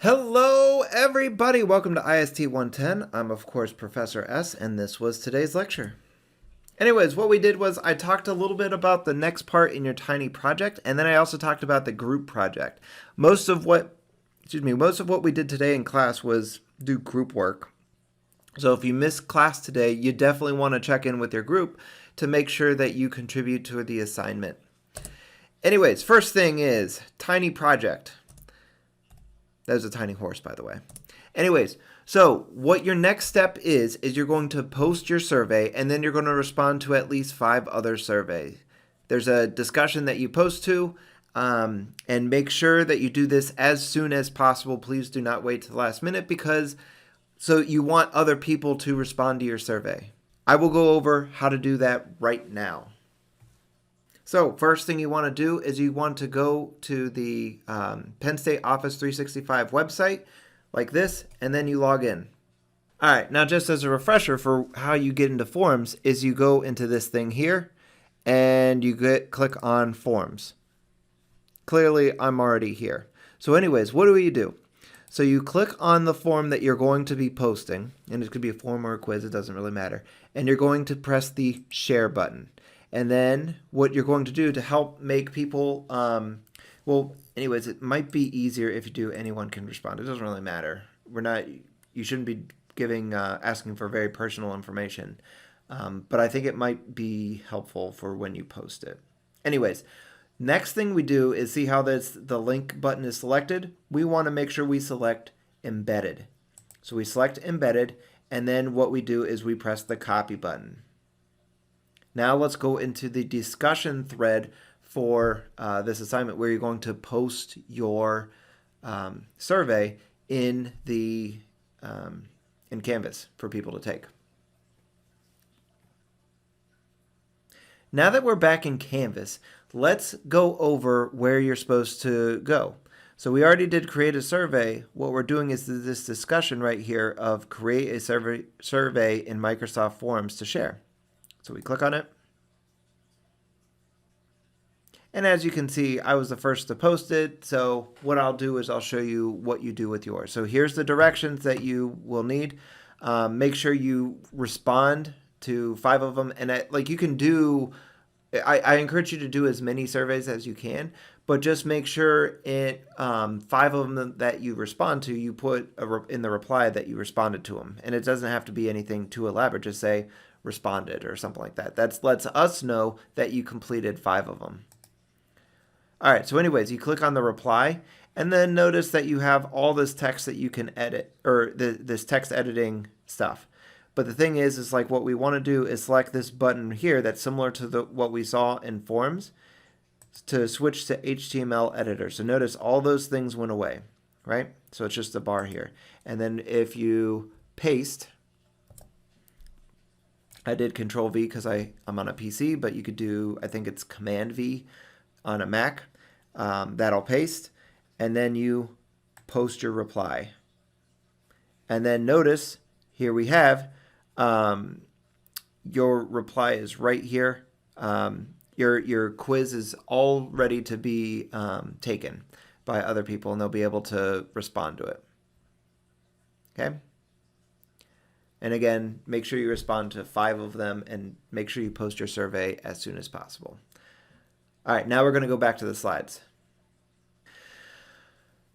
Hello, everybody. Welcome to IST 110. I'm, of course, Professor S, and this was today's lecture. Anyways, what we did was I talked a little bit about the next part in your tiny project, and then I also talked about the group project. Most of what we did today in class was do group work. So if you missed class today, you definitely want to check in with your group to make sure that you contribute to the assignment. Anyways, first thing is tiny project. That was a tiny horse, by the way. Anyways, so what your next step is you're going to post your survey, and then you're going to respond to at least 5 other surveys. There's a discussion that you post to, and make sure that you do this as soon as possible. Please do not wait to the last minute so you want other people to respond to your survey. I will go over how to do that right now. So first thing you want to do is you want to go to the Penn State Office 365 website like this, and then you log in. All right, now just as a refresher for how you get into forms is you go into this thing here and you click on forms. Clearly, I'm already here. So anyways, what do? So you click on the form that you're going to be posting, and it could be a form or a quiz, it doesn't really matter. And you're going to press the share button. And then what you're going to do to help make people, it might be easier if you do anyone can respond. It doesn't really matter. You shouldn't be asking for very personal information. But I think it might be helpful for when you post it. Anyways, next thing we do is see how the link button is selected. We want to make sure we select embedded. So we select embedded, and then what we do is we press the copy button. Now let's go into the discussion thread for this assignment where you're going to post your survey in Canvas for people to take. Now that we're back in Canvas, let's go over where you're supposed to go. So we already did create a survey. What we're doing is this discussion right here of create a survey in Microsoft Forms to share. So we click on it. And as you can see, I was the first to post it. So what I'll do is I'll show you what you do with yours. So here's the directions that you will need. Make sure you respond to 5 of them. And you can do, I encourage you to do as many surveys as you can, but just make sure 5 of them that you respond to, you put in the reply that you responded to them. And it doesn't have to be anything too elaborate. Just say responded or something like that. That lets us know that you completed 5 of them. All right, so anyways, you click on the reply, and then notice that you have all this text that you can edit, or this text editing stuff. But the thing is like what we want to do is select this button here that's similar to what we saw in Forms to switch to HTML editor. So notice all those things went away, right? So it's just a bar here. And then if you paste, I did Control V because I'm on a PC, but you could do, I think it's Command V on a Mac. That'll paste, and then you post your reply. And then notice here we have your reply is right here. Your quiz is all ready to be taken by other people, and they'll be able to respond to it. Okay? And again, make sure you respond to 5 of them, and make sure you post your survey as soon as possible. All right, now we're going to go back to the slides.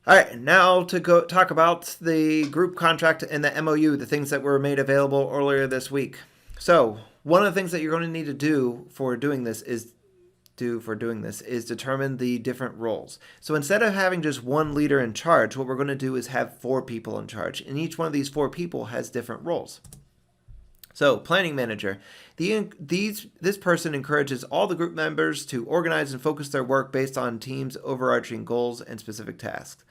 All right, now to go talk about the group contract and the MOU, the things that were made available earlier this week. So one of the things that you're going to need to do for doing this is determine the different roles. So instead of having just one leader in charge, what we're going to do is have 4 people in charge, and each one of these 4 people has different roles. So, planning manager, this person encourages all the group members to organize and focus their work based on teams' overarching goals and specific tasks.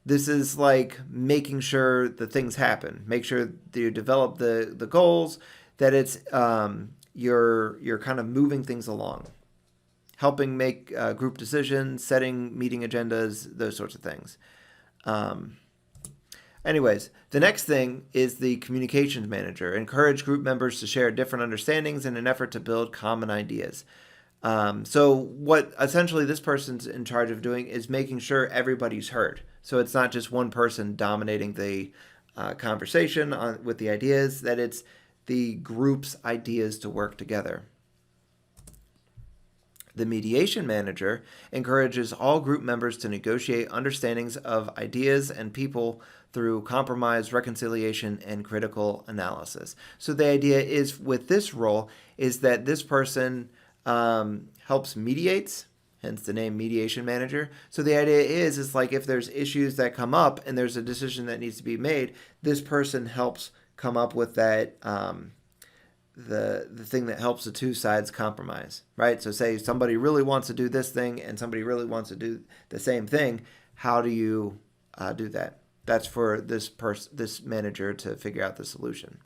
This is like making sure that things happen. Make sure that you develop the goals, that it's you're kind of moving things along, helping make group decisions, setting meeting agendas, those sorts of things. Anyways, the next thing is the communications manager. Encourage group members to share different understandings in an effort to build common ideas. So what essentially this person's in charge of doing is making sure everybody's heard. So it's not just one person dominating the conversation with the ideas, that it's the group's ideas to work together. The mediation manager encourages all group members to negotiate understandings of ideas and people through compromise, reconciliation, and critical analysis. So the idea is with this role is that this person helps mediates, hence the name mediation manager. So the idea is like if there's issues that come up and there's a decision that needs to be made, this person helps come up with that the thing that helps the two sides compromise, right? So say somebody really wants to do this thing and somebody really wants to do the same thing. How do you do that? That's for this manager to figure out the solution.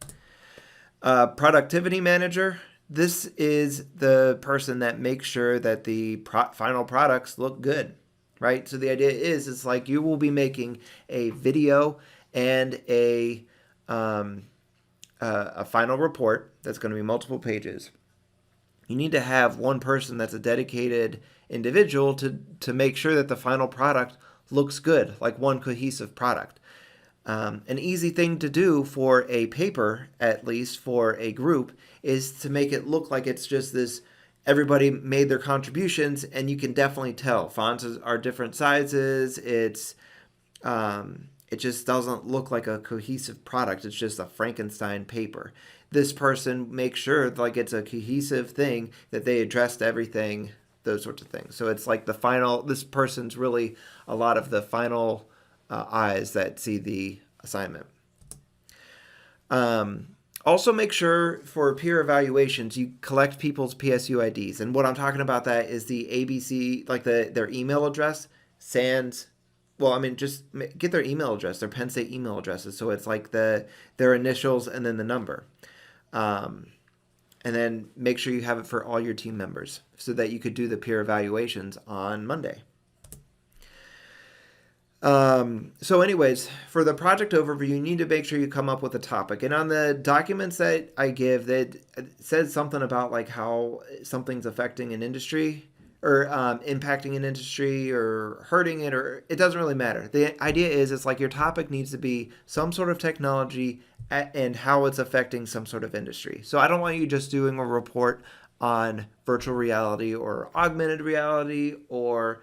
Productivity manager. This is the person that makes sure that the final products look good, right? So the idea is it's like you will be making a video and a final report that's going to be multiple pages. You need to have one person that's a dedicated individual to make sure that the final product looks good, like one cohesive product. An easy thing to do for a paper, at least for a group, is to make it look like it's just this, everybody made their contributions, and you can definitely tell. Fonts are different sizes. It just doesn't look like a cohesive product. It's just a Frankenstein paper. This person makes sure like it's a cohesive thing, that they addressed everything, those sorts of things. So it's like this person's really a lot of the final eyes that see the assignment. Also make sure for peer evaluations, you collect people's PSU IDs. And what I'm talking about that is the ABC, like their email address, sans, well, I mean, just get their email address, their Penn State email addresses. So it's like their initials and then the number. And then make sure you have it for all your team members so that you could do the peer evaluations on Monday. So anyways, for the project overview, you need to make sure you come up with a topic. And on the documents that I give, that says something about like how something's affecting an industry or impacting an industry or hurting it, or it doesn't really matter. The idea is it's like your topic needs to be some sort of technology and how it's affecting some sort of industry. So I don't want you just doing a report on virtual reality or augmented reality or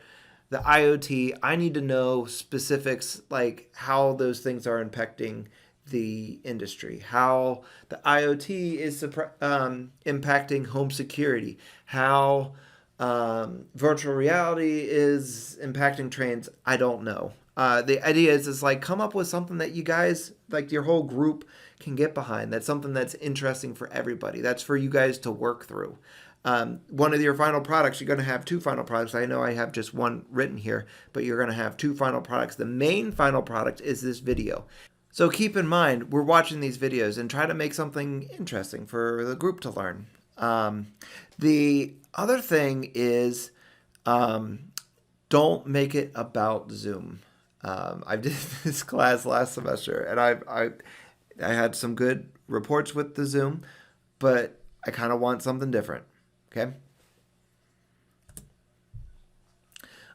the IoT. I need to know specifics like how those things are impacting the industry, how the IoT is impacting home security, how virtual reality is impacting trains. I don't know. The idea is like come up with something that you guys, like your whole group, can get behind. That's something that's interesting for everybody. That's for you guys to work through. One of your final products, you're going to have two final products. I know I have just one written here, but you're going to have two final products. The main final product is this video. So keep in mind, we're watching these videos and try to make something interesting for the group to learn. The other thing is don't make it about Zoom. I did this class last semester, and I had some good reports with the Zoom, but I kind of want something different. Okay.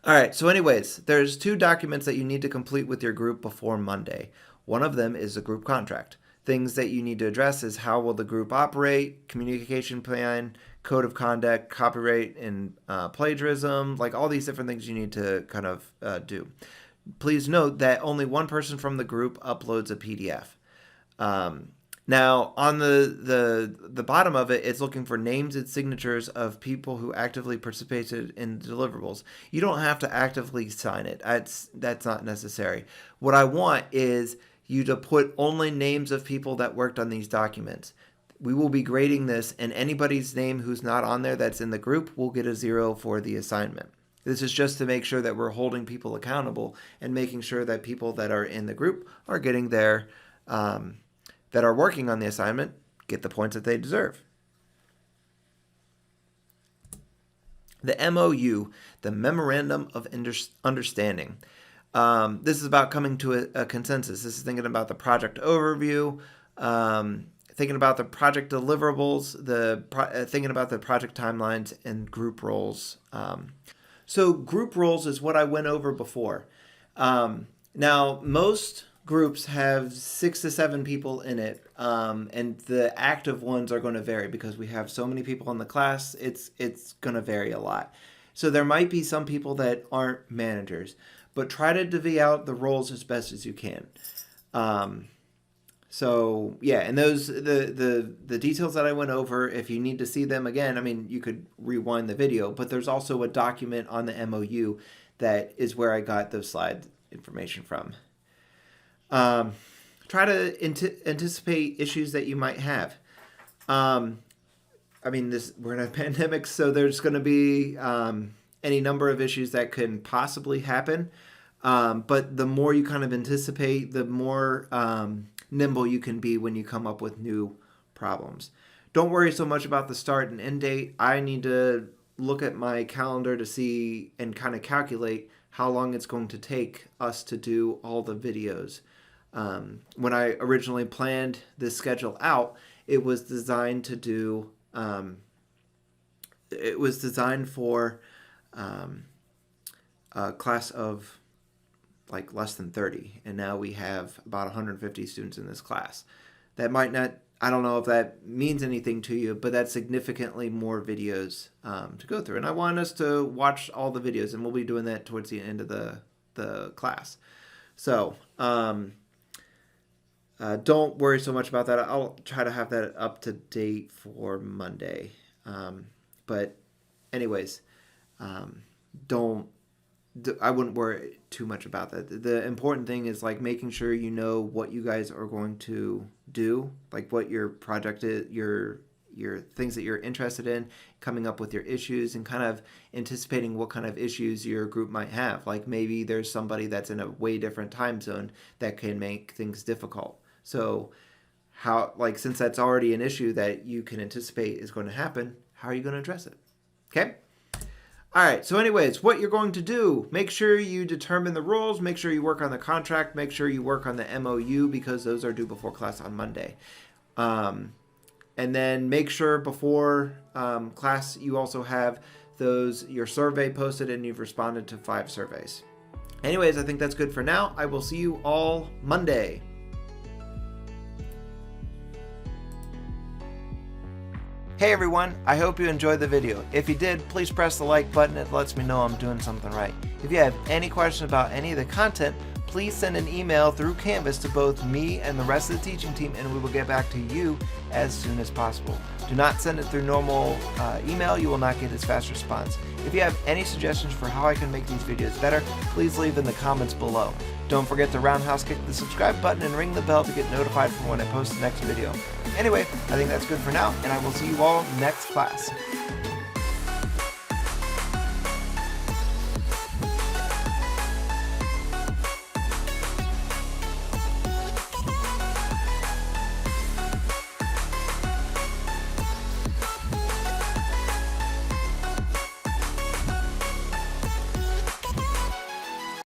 All right. So anyways, there's two documents that you need to complete with your group before Monday. One of them is a group contract. Things that you need to address is how will the group operate, communication plan, code of conduct, copyright, and plagiarism, like all these different things you need to kind of do. Please note that only one person from the group uploads a PDF. Now, on the bottom of it, it's looking for names and signatures of people who actively participated in deliverables. You don't have to actively sign it. That's not necessary. What I want is you to put only names of people that worked on these documents. We will be grading this, and anybody's name who's not on there that's in the group will get a 0 for the assignment. This is just to make sure that we're holding people accountable and making sure that people that are in the group are getting their that are working on the assignment get the points that they deserve. The MOU, the Memorandum of Understanding. This is about coming to a consensus. This is thinking about the project overview, thinking about the project deliverables, thinking about the project timelines, and group roles. So group roles is what I went over before. Now, most groups have 6 to 7 people in it, and the active ones are going to vary because we have so many people in the class. It's going to vary a lot. So there might be some people that aren't managers, but try to divvy out the roles as best as you can. So yeah, and those the details that I went over, if you need to see them again, I mean, you could rewind the video, but there's also a document on the MOU that is where I got those slide information from. Try to anticipate issues that you might have. I mean, we're in a pandemic, so there's going to be any number of issues that can possibly happen. But the more you kind of anticipate, the more nimble you can be when you come up with new problems. Don't worry so much about the start and end date. I need to look at my calendar to see and kind of calculate how long it's going to take us to do all the videos. When I originally planned this schedule out, it was designed to do, it was designed for a class of like less than 30, and now we have about 150 students in this class. That might not, I don't know if that means anything to you, but that's significantly more videos to go through. And I want us to watch all the videos, and we'll be doing that towards the end of the class. So don't worry so much about that. I'll try to have that up to date for Monday. But anyways, I wouldn't worry too much about that. The important thing is like making sure you know what you guys are going to do, like what your project is, your things that you're interested in, coming up with your issues, and kind of anticipating what kind of issues your group might have. Like maybe there's somebody that's in a way different time zone that can make things difficult. So since that's already an issue that you can anticipate is going to happen, how are you going to address it? Okay? All right, so anyways, what you're going to do, make sure you determine the roles, make sure you work on the contract, make sure you work on the MOU because those are due before class on Monday. And then make sure before class you also have your survey posted and you've responded to 5 surveys. Anyways, I think that's good for now. I will see you all Monday. Hey everyone, I hope you enjoyed the video. If you did, please press the like button. It lets me know I'm doing something right. If you have any questions about any of the content, please send an email through Canvas to both me and the rest of the teaching team, and we will get back to you as soon as possible. Do not send it through normal email. You will not get as fast response. If you have any suggestions for how I can make these videos better, please leave in the comments below. Don't forget to roundhouse kick the subscribe button and ring the bell to get notified for when I post the next video. Anyway, I think that's good for now, and I will see you all next class.